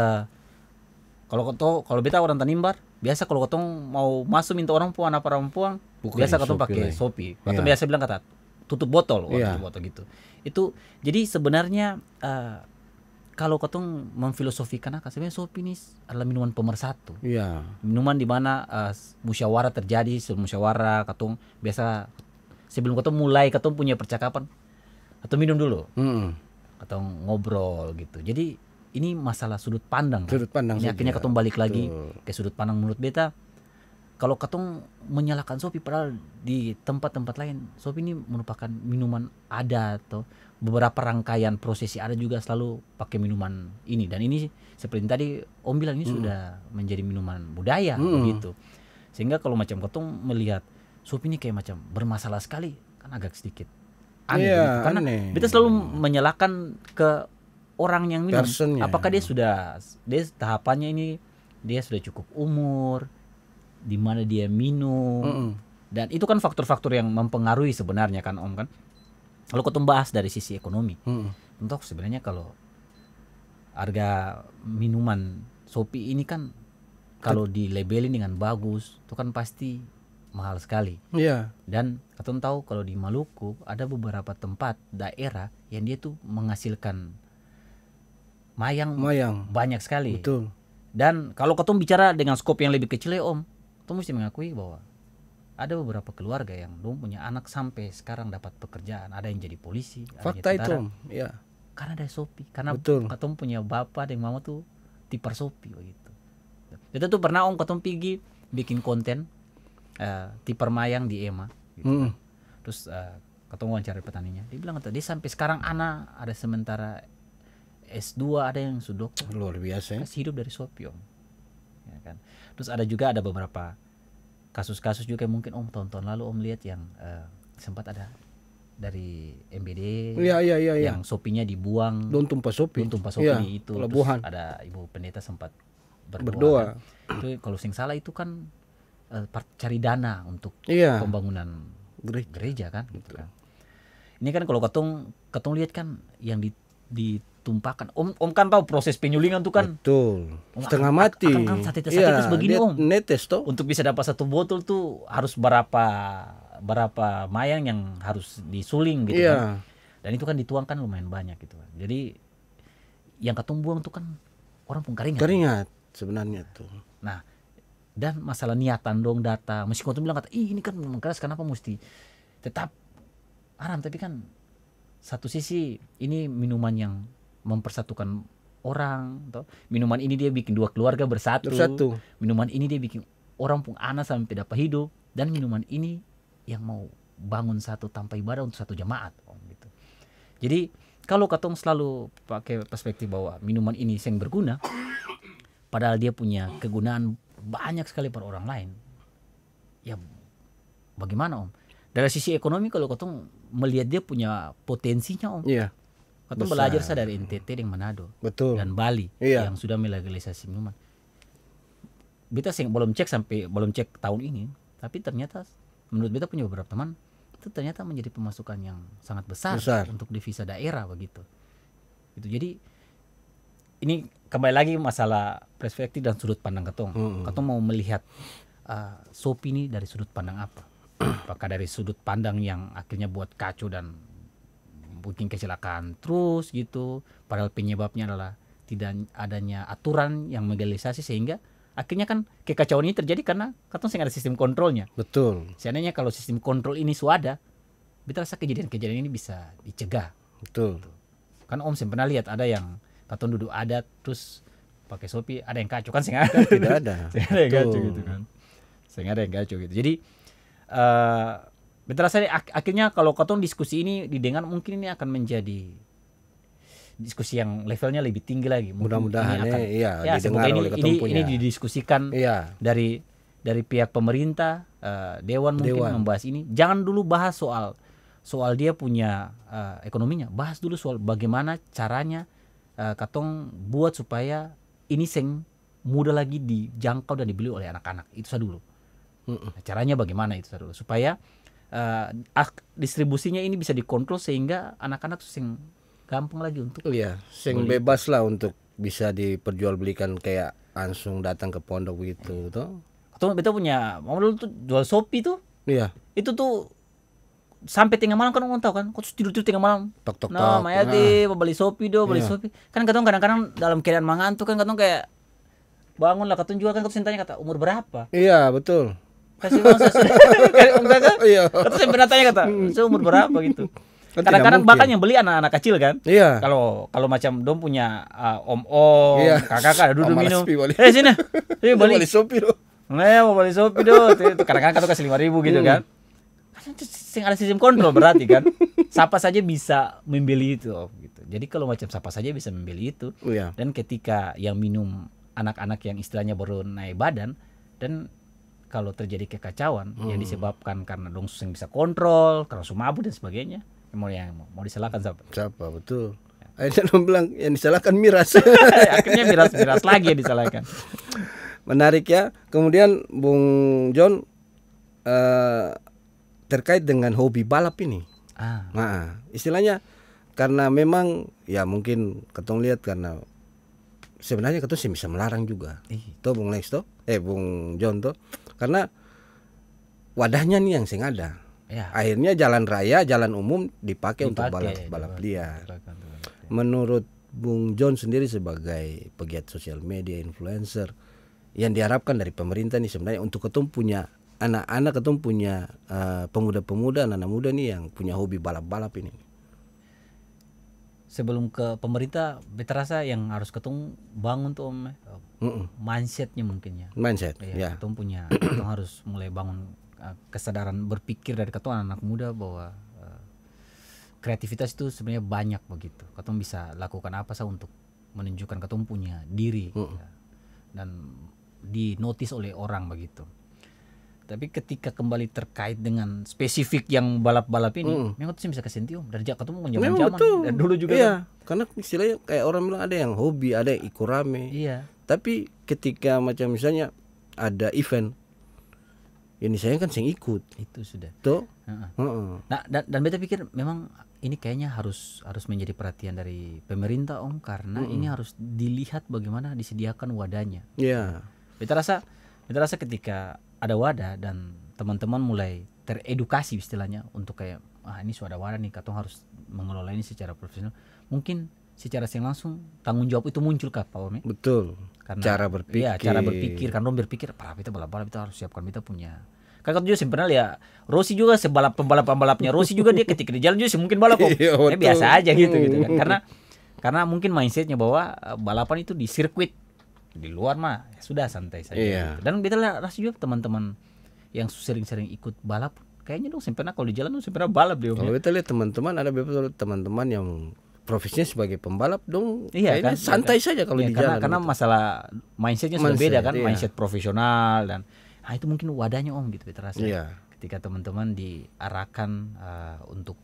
kalau beta orang Tanimbar, biasa kalau katong mau masuk minta orang puang apa orang puang, biasa katong pakai Sopi. Katong biasa bilang kata tutup botol, tutup botol gitu. Itu jadi sebenarnya kalau katong memfilosofikan sebenarnya Sopi ini adalah minuman pemersatu. Iya. Minuman di mana musyawarah terjadi, musyawarah katong biasa sebelum katong mulai katong punya percakapan atau minum dulu. Atau ngobrol gitu. Jadi ini masalah sudut pandang. Sudut pandang. Ini akhirnya katong balik lagi ke sudut pandang menurut beta. Kalau katong menyalahkan Sopi padahal di tempat-tempat lain Sopi ini merupakan minuman adat atau beberapa rangkaian prosesi ada juga selalu pakai minuman ini, dan ini seperti tadi Om bilang ini sudah menjadi minuman budaya begitu. Sehingga kalau macam katong melihat Sopi ini kayak macam bermasalah sekali kan agak sedikit aneh begitu. Karena kita selalu menyalahkan ke orang yang minum. Apakah dia tahapannya ini dia sudah cukup umur, di mana dia minum, dan itu kan faktor-faktor yang mempengaruhi sebenarnya kan Om kan. Kalau kita bahas dari sisi ekonomi, untuk sebenarnya kalau harga minuman Sopi ini kan kalau dilabelin dengan bagus, itu kan pasti mahal sekali. Iya. Dan kita tahu kalau di Maluku ada beberapa tempat daerah yang dia tuh menghasilkan mayang banyak sekali. Betul. Dan kalau kita bicara dengan skop yang lebih kecil ya Om, kita mesti mengakui bahwa ada beberapa keluarga yang dong punya anak sampai sekarang dapat pekerjaan, ada yang jadi polisi, fakta ada itu, ya. Karena ada Sopi, karena katong punya bapak dan mama tuh tipar Sopi begitu. Kita tuh pernah Om katong pergi bikin konten tipar mayang di EMA. Gitu. Terus katong wawancara petaninya, dia bilang dia sampai sekarang anak ada sementara S2 ada yang sudah luar biasa. Masih hidup dari Sopi Om. Ya kan. Terus ada juga beberapa kasus-kasus juga mungkin Om tahun-tahun lalu Om lihat yang sempat ada dari MBD yang Sopinya dibuang. Don tumpah Sopi itu. Pelabuhan. Terus ada Ibu Pendeta sempat berdoa. Kan. Itu kalau sing salah itu kan cari dana untuk pembangunan gereja kan gitu kan. Ini kan kalau katong lihat kan yang ditumpahkan. Om kan tahu proses penyulingan tuh kan. Betul. Setengah mati. Kan satetes begini Om. Netes toh. Untuk bisa dapat satu botol tuh harus berapa mayang yang harus disuling gitu kan. Dan itu kan dituangkan lumayan banyak gitu kan. Jadi yang katong buang tuh kan orang pun keringat. Keringat sebenarnya tuh. Nah, dan masalah niatan dong data. Meskipun katong bilang ini kan minuman keras kenapa mesti tetap haram, tapi kan satu sisi ini minuman yang mempersatukan orang, toh. Minuman ini dia bikin dua keluarga bersatu. Minuman ini dia bikin orang pun anak sampai dapat hidup, dan minuman ini yang mau bangun satu tanpa ibadah untuk satu jemaat Om gitu. Jadi kalau katong selalu pakai perspektif bahwa minuman ini yang berguna, padahal dia punya kegunaan banyak sekali per orang lain. Ya bagaimana Om? Dari sisi ekonomi kalau katong melihat dia punya potensinya Om. Iya. Katong belajar dari NTT dan Manado. Betul. Dan Bali yang sudah melegalisasi minuman. Beta belum cek tahun ini, tapi ternyata menurut beta punya beberapa teman itu ternyata menjadi pemasukan yang sangat besar. Untuk devisa daerah begitu. Gitu. Jadi ini kembali lagi masalah perspektif dan sudut pandang katong. Katong mau melihat Sopi ini dari sudut pandang apa? Apakah dari sudut pandang yang akhirnya buat kacau dan bikin kecelakaan terus gitu, padahal penyebabnya adalah tidak adanya aturan yang legalisasi, sehingga akhirnya kan kekacauan ini terjadi karena katong sing ada sistem kontrolnya. Betul. Seandainya kalau sistem kontrol ini sudah ada, kita rasa kejadian-kejadian ini bisa dicegah. Betul. Kan Om pernah lihat ada yang katong duduk adat terus pakai Sopi, ada yang kacau kan sing ada. Tidak ada. Sing ada yang kacau gitu kan. Sing ada yang kacau gitu. Jadi beta rasa akhirnya kalau katong diskusi ini didengar, mungkin ini akan menjadi diskusi yang levelnya lebih tinggi lagi. Mudah-mudahan semoga ini didiskusikan dari pihak pemerintah, dewan mungkin membahas ini. Jangan dulu bahas soal soal dia punya ekonominya, bahas dulu soal bagaimana caranya katong buat supaya ini seng mudah lagi dijangkau dan dibeli oleh anak-anak. Itu saja dulu. Nah, caranya bagaimana itu saja dulu supaya distribusinya ini bisa dikontrol sehingga anak-anak tuh seng gampang lagi untuk sing bebas lah untuk bisa diperjualbelikan kayak langsung datang ke pondok begitu toh. Katong beta punya mau dulu tuh jual Shopee tuh. Iya. Itu tuh sampai tengah malam kan tahu kan, kok tidur tengah malam. Tok. Nah, Maya mau beli Shopee beli Shopee. Kan katong kadang-kadang dalam keadaan mengantuk kan katong kayak bangun lah katong juga kan katong tanya kata umur berapa? Iya, betul. Kasih bang saya sudah enggak kan? Iya. Katong sampai tanya kata, "Saya umur berapa?" gitu. Kan Kadang-kadang bahkan yang beli anak-anak kecil kan. Iya. Kalau macam dong punya om-om, kakak-kakak duduk minum. Sini. Sini beli Shopee loh. Mau beli Shopee dong. Kadang-kadang katong kasih 5.000 gitu kan. Sing ada sistem kontrol berarti kan siapa saja bisa membeli itu gitu. Jadi kalau macam siapa saja bisa membeli itu. Dan ketika yang minum anak-anak yang istilahnya baru naik badan dan kalau terjadi kekacauan yang disebabkan karena dong susah bisa kontrol, karena sumabu dan sebagainya, mau disalahkan siapa? Betul. Akhirnya dong bilang yang disalahkan miras. Akhirnya miras lagi yang disalahkan. Menarik ya. Kemudian Bung John terkait dengan hobi balap ini. Nah, istilahnya karena memang ya mungkin ketong lihat karena sebenarnya ketong sih bisa melarang juga. Toh Bung Lex toh, Bung John toh. Karena wadahnya nih yang sing ada. Akhirnya jalan raya, jalan umum dipakai untuk balap liar. Menurut Bung John sendiri sebagai pegiat sosial media, influencer, yang diharapkan dari pemerintah nih sebenarnya untuk ketong punya anak-anak, ketong punya pemuda-pemuda, anak-anak muda nih yang punya hobi balap-balap ini. Sebelum ke pemerintah, beta rasa yang harus ketong bangun tuh mindsetnya mungkin ya. Mindset, ya. Ketong harus mulai bangun kesadaran berpikir dari ketong anak muda bahwa kreativitas itu sebenarnya banyak begitu. Ketong bisa lakukan apa sih untuk menunjukkan ketong punya diri ya, dan dinotis oleh orang begitu. Tapi ketika kembali terkait dengan spesifik yang balap-balap ini, memang tuh bisa kesentuh dari ketemu zaman-zaman dari dulu juga. Iya, karena istilahnya kayak orang bilang ada yang hobi, ada yang ikut rame. Iya. Tapi ketika macam misalnya ada event, ini saya kan sing ikut. Itu sudah. Tuh. Nah, dan beta pikir memang ini kayaknya harus menjadi perhatian dari pemerintah karena ini harus dilihat bagaimana disediakan wadahnya. Iya. Beta rasa ketika ada wadah dan teman-teman mulai teredukasi istilahnya untuk kayak ini sudah wadah nih, katong harus mengelola ini secara profesional. Mungkin secara langsung tanggung jawab itu muncul Pak Ome. Betul. Karena cara berpikir. Iya, cara berpikir. Karena berpikir, kita balap-balap kita harus siapkan kita punya. Kan juga sebenarnya ya Rossi juga pembalapnya Rossi juga dia ketika di jalan juga mungkin balap biasa aja gitu kan. Karena mungkin mindsetnya bahwa balapan itu di sirkuit, di luar mah ya sudah santai saja. Gitu. Dan kita rasa juga teman-teman yang sering-sering ikut balap kayaknya dong sempurna kalau di jalan dong sempurna balap dia. Kalau kita lihat teman-teman ada beberapa teman-teman yang profesinya sebagai pembalap dong, kayaknya kan, santai saja kalau di jalan. Karena masalah mindsetnya sudah beda kan, mindset profesional dan itu mungkin wadahnya gitu kita rasa. Ketika teman-teman diarahkan untuk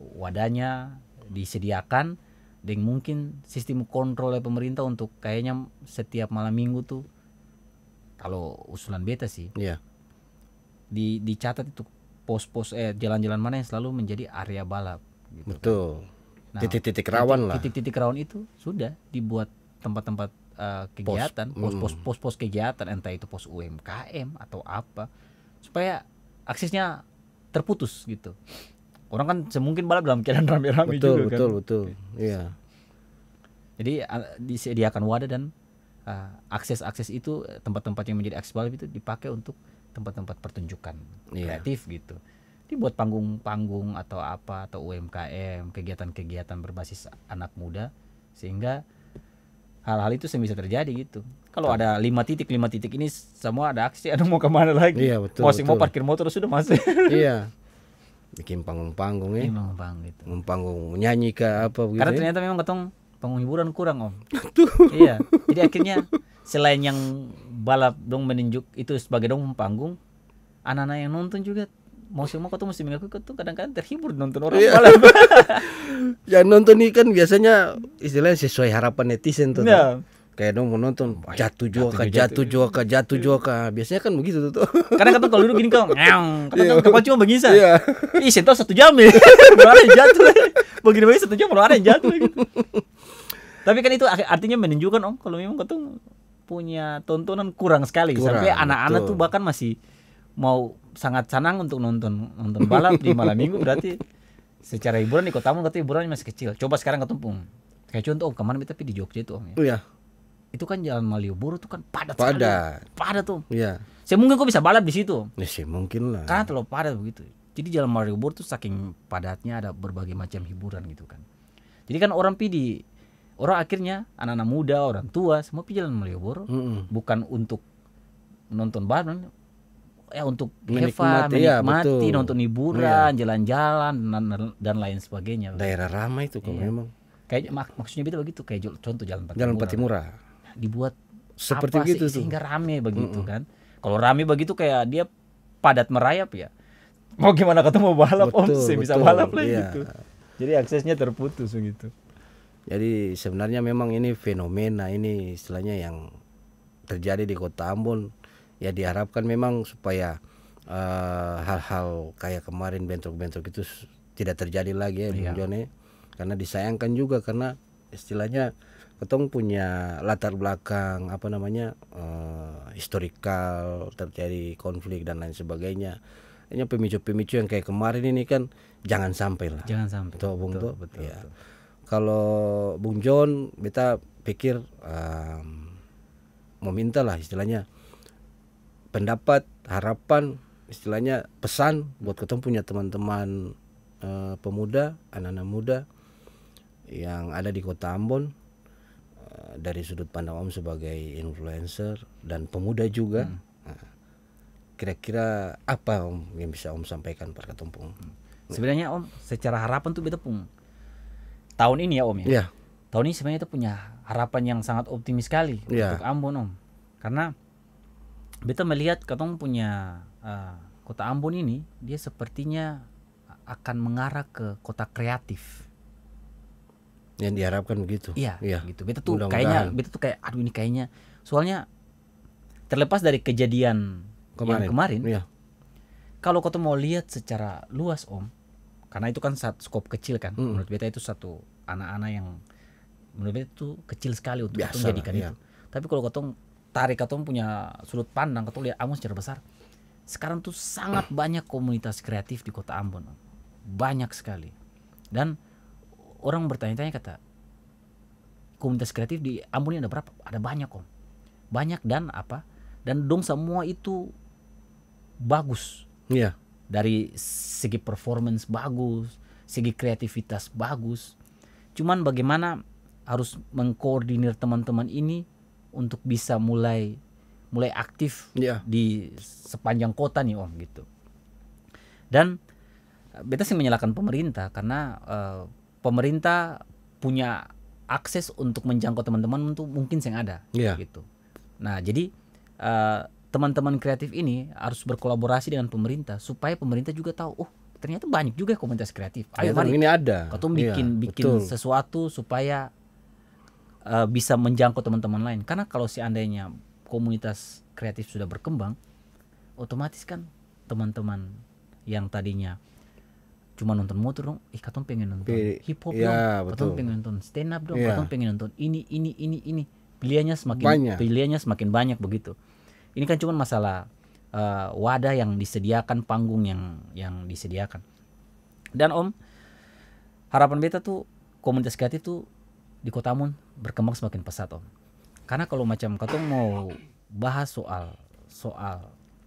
wadahnya disediakan dan mungkin sistem kontrol oleh pemerintah untuk kayaknya setiap malam minggu tuh kalau usulan beta sih dicatat itu pos-pos jalan-jalan mana yang selalu menjadi area balap gitu. Betul. Nah, titik-titik rawan lah. Titik-titik rawan itu sudah dibuat tempat-tempat kegiatan, pos-pos kegiatan, entah itu pos UMKM atau apa, supaya aksesnya terputus gitu. Orang kan semungkin balap dalam keadaan rame-rame juga kan. Betul. Iya. Jadi disediakan wadah dan akses itu tempat-tempat yang menjadi akses balap itu dipakai untuk tempat-tempat pertunjukan kreatif gitu. Dibuat panggung-panggung atau apa atau UMKM, kegiatan-kegiatan berbasis anak muda sehingga hal-hal itu bisa terjadi gitu. Kalau ada 5 titik ini semua ada aksi, ada mau kemana lagi? Iya, betul. Mau parkir motor sudah masuk. Iya. Bikin panggung-panggung ya. Gitu. Panggung menyanyi ke apa begitu. Karena ternyata memang ketong panggung hiburan kurang Iya. Jadi akhirnya selain yang balap dong menunjuk itu sebagai dong panggung, anak-anak yang nonton juga mau semua kau tuh mesti mengakui kau tuh kadang-kadang terhibur nonton orang Iya. balap. Yang nonton ini kan biasanya istilahnya sesuai harapan netizen tuh. Ya. Kayak dong mau nonton jatuh juga. Biasanya kan begitu tuh. Karena kata kalau dulu gini kau, ngeong, kata Iya. kapal cuma begisa. Iya. Ih, sentuh 1 jam ya. Belum ada yang jatuh. Begini 1 jam belum ada yang jatuh gitu. Tapi kan itu artinya menunjukkan kalau memang kau tuh punya tontonan kurang sekali. Kurang, Sampai anak-anak betul. tuh bahkan masih mau sangat senang untuk nonton balap di malam minggu, berarti secara hiburan di Kota Ambon katanya hiburannya masih kecil. Coba sekarang ketumpung. Kayak contoh kemarin kita di Jogja itu om ya. Iya. Itu kan jalan Malioboro tuh kan padat sekali. Padat tuh. Iya. Saya mungkin kok bisa balap di situ. Ya sih mungkin lah. Karena terlalu padat begitu. Jadi jalan Malioboro tuh saking padatnya ada berbagai macam hiburan gitu kan. Jadi kan orang akhirnya anak-anak muda, orang tua semua pergi jalan Malioboro bukan untuk menonton balap, ya untuk Menikmati, ya, menikmati, betul. nonton hiburan, jalan-jalan dan lain sebagainya. Daerah ramai itu kok Iya. memang. Kayak maksudnya beta begitu, kayak contoh Jalan Jalan Patimura. Patimura. Dibuat Seperti apa gitu tuh. sehingga rame begitu kan. Kalau rame begitu kayak dia padat merayap ya. Mau gimana ketemu balap saya bisa balap lah iya. gitu. Jadi aksesnya terputus begitu. Jadi sebenarnya memang ini fenomena ini istilahnya yang terjadi di Kota Ambon. Ya diharapkan memang supaya hal-hal kayak kemarin bentrok-bentrok itu tidak terjadi lagi ya Bung Jone. Karena disayangkan juga karena istilahnya ketong punya latar belakang historikal, terjadi konflik dan lain sebagainya. Hanya pemicu-pemicu yang kayak kemarin ini kan jangan sampai lah. Jangan sampai. Tuh, Bung Betul, Tuh. betul, Ya. betul. Kalau Bung John, beta pikir meminta lah istilahnya pendapat, harapan, istilahnya pesan buat ketemu punya teman-teman pemuda, anak-anak muda yang ada di Kota Ambon, dari sudut pandang Om sebagai influencer dan pemuda juga. Nah, kira-kira apa Om yang bisa Om sampaikan pada Ketumpung? Sebenarnya Om, secara harapan tuh beta pun tahun ini ya Om ya. Iya. Tahun ini sebenarnya kita punya harapan yang sangat optimis sekali Iya. untuk Ambon Om. Karena beta melihat katong punya Kota Ambon ini dia sepertinya akan mengarah ke kota kreatif. Yang diharapkan begitu. Iya, gitu. Beta tuh Mudah-mudahan. kayak aduh ini kayaknya soalnya terlepas dari kejadian yang kemarin. Iya. Kalau kau mau lihat secara luas Om, karena itu kan satu skop kecil kan. Menurut beta itu satu anak-anak yang menurut beta itu kecil sekali untuk kau jadikan iya. itu. Tapi kalau kau tarik kau punya sudut pandang, kau lihat Ambon secara besar. Sekarang tuh sangat banyak komunitas kreatif di Kota Ambon. Om. Banyak sekali. Dan orang bertanya-tanya kata, komunitas kreatif di Ambon ini ada berapa? Ada banyak Om. Banyak dan apa? Dan dong semua itu bagus. Iya. Dari segi performance bagus, segi kreativitas bagus. Cuman bagaimana harus mengkoordinir teman-teman ini untuk bisa mulai aktif Iya. di sepanjang kota nih Om gitu. Dan beta sih menyalahkan pemerintah karena pemerintah punya akses untuk menjangkau teman-teman untuk mungkin yang ada Iya. gitu. Nah, jadi teman-teman kreatif ini harus berkolaborasi dengan pemerintah supaya pemerintah juga tahu, oh ternyata banyak juga komunitas kreatif. Ayo mari ini ada. kau Iya, bikin betul. sesuatu supaya bisa menjangkau teman-teman lain. Karena kalau seandainya komunitas kreatif sudah berkembang, otomatis kan teman-teman yang tadinya cuma nonton motor dong, katong pengen nonton hip hop ya, dong, betul. katong pengen nonton stand up dong, Ya. katong pengen nonton ini. Pilihannya semakin banyak begitu. Ini kan cuma masalah wadah yang disediakan, panggung yang disediakan. Dan Om, harapan beta tuh komunitas kreatif tuh di Kota Ambon berkembang semakin pesat Om. Karena kalau macam katong mau bahas soal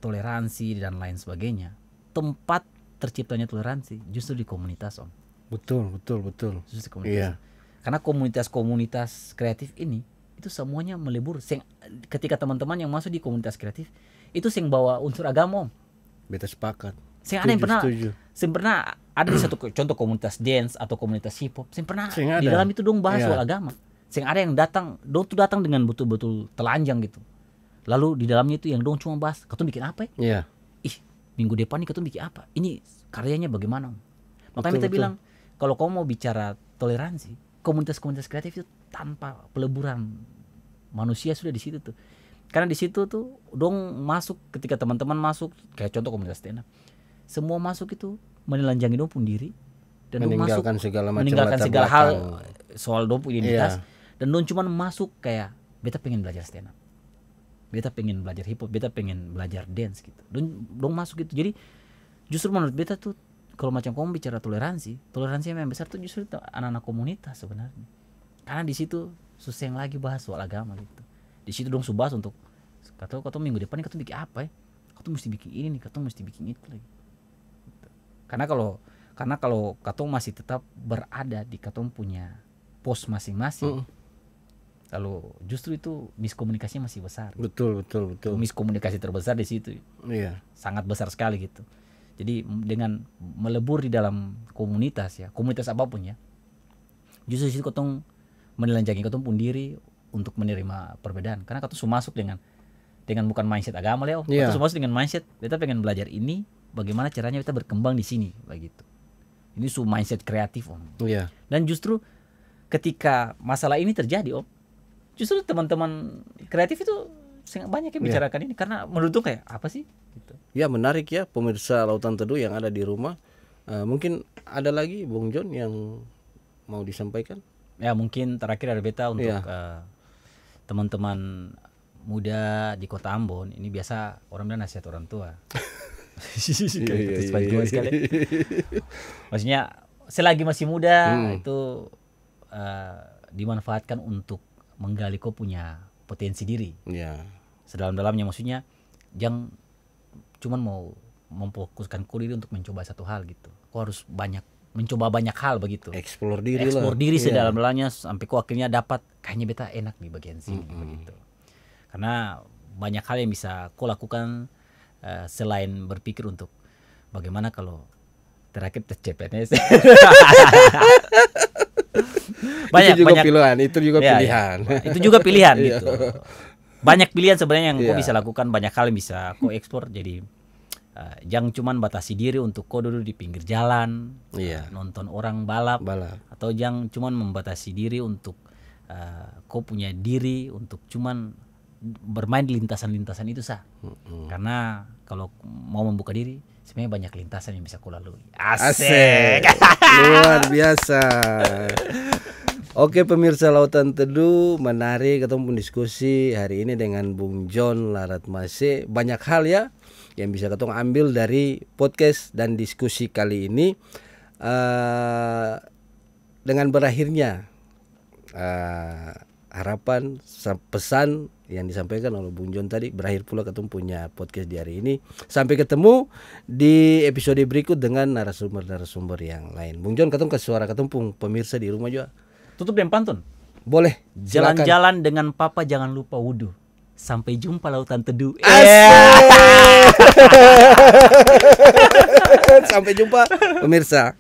toleransi dan lain sebagainya, tempat terciptanya toleransi justru di komunitas Om. Betul. Justru di komunitas. Iya. Karena komunitas kreatif ini itu semuanya melebur. Ketika teman-teman yang masuk di komunitas kreatif itu sing bawa unsur agama Om. Beta sepakat. Ada yang pernah Setuju. pernah ada di satu contoh komunitas dance atau komunitas hip hop, pernah Sing di ada. dalam itu dong bahas Iya. soal agama. Ada yang datang dengan betul-betul telanjang gitu. Lalu di dalamnya itu yang dong cuma bahas, katong bikin apa ya? Iya. Ih, minggu depan nih ketemu bikin apa? Ini karyanya bagaimana? Makanya kita bilang kalau kamu mau bicara toleransi, komunitas-komunitas kreatif itu tanpa peleburan manusia sudah di situ tuh. Karena di situ tuh dong masuk ketika teman-teman masuk kayak contoh komunitas stand up. Semua masuk itu menelanjangi dong pun diri dan dong masuk meninggalkan segala hal soal dong punya identitas dan dong cuma masuk kayak beta pengen belajar stand up. Beta pengen belajar hip hop, beta pengen belajar dance gitu. Dong masuk gitu. Jadi justru menurut beta tuh kalau macam kamu bicara toleransi yang besar tuh justru anak-anak komunitas sebenarnya. Karena di situ susah yang lagi bahas soal agama gitu. Di situ dong subas untuk kata minggu depan nih kata bikin apa ya? Kata mesti bikin ini nih, kata mesti bikin itu lagi. Gitu. Karena kalau kata masih tetap berada di kata punya pos masing-masing. Lalu justru itu miskomunikasinya masih besar. Betul. Miskomunikasi terbesar di situ. Iya. Sangat besar sekali gitu. Jadi dengan melebur di dalam komunitas ya, komunitas apapun ya. Justru di situ ketong menelanjangi ketong pun diri untuk menerima perbedaan. Karena ketong sudah masuk dengan bukan mindset agama Leo. Ketong sudah masuk dengan mindset kita pengen belajar ini, bagaimana caranya kita berkembang di sini begitu. Ini mindset kreatif Om. Iya. Dan justru ketika masalah ini terjadi Om, justru teman-teman kreatif itu sangat banyak yang bicarakan ini karena menurut tuh kayak apa sih gitu. Ya menarik ya pemirsa Lautan Teduh yang ada di rumah. Mungkin ada lagi Bung John yang mau disampaikan? Ya mungkin terakhir dari beta untuk teman-teman muda di Kota Ambon. Ini biasa orang bilang nasihat orang tua. Sekali. Maksudnya selagi masih muda itu dimanfaatkan untuk menggali kau punya potensi diri. Sedalam-dalamnya maksudnya jangan cuman mau memfokuskan kau diri untuk mencoba satu hal gitu. Kau harus mencoba banyak hal begitu. Explore diri sedalam-dalamnya sampai kau akhirnya dapat kayaknya beta enak di bagian sini begitu. Karena banyak hal yang bisa kau lakukan selain berpikir untuk bagaimana kalau terakhir tes CPNS. Itu juga pilihan gitu. Banyak pilihan sebenarnya yang kau bisa lakukan, banyak hal yang bisa kau eksplor. Jadi jangan cuman batasi diri untuk kau duduk di pinggir jalan nonton orang balap. Atau jangan cuman membatasi diri untuk kau punya diri untuk cuman bermain di lintasan-lintasan itu sah. Karena kalau mau membuka diri sebenarnya banyak lintasan yang bisa kau lalui. Asik. Luar biasa. Oke pemirsa Lautan Teduh, menarik ketemu diskusi hari ini dengan Bung John Laratmase. Banyak hal ya yang bisa ketemu ambil dari podcast dan diskusi kali ini. Dengan berakhirnya harapan pesan yang disampaikan oleh Bung John tadi, berakhir pula ketemu punya podcast di hari ini. Sampai ketemu di episode berikut dengan narasumber-narasumber yang lain. Bung John ketemu ke suara ketemu pemirsa di rumah juga. Tutup dengan pantun. Boleh. Jalan-jalan dengan papa jangan lupa wudhu. Sampai jumpa Lautan Teduh. Sampai jumpa pemirsa.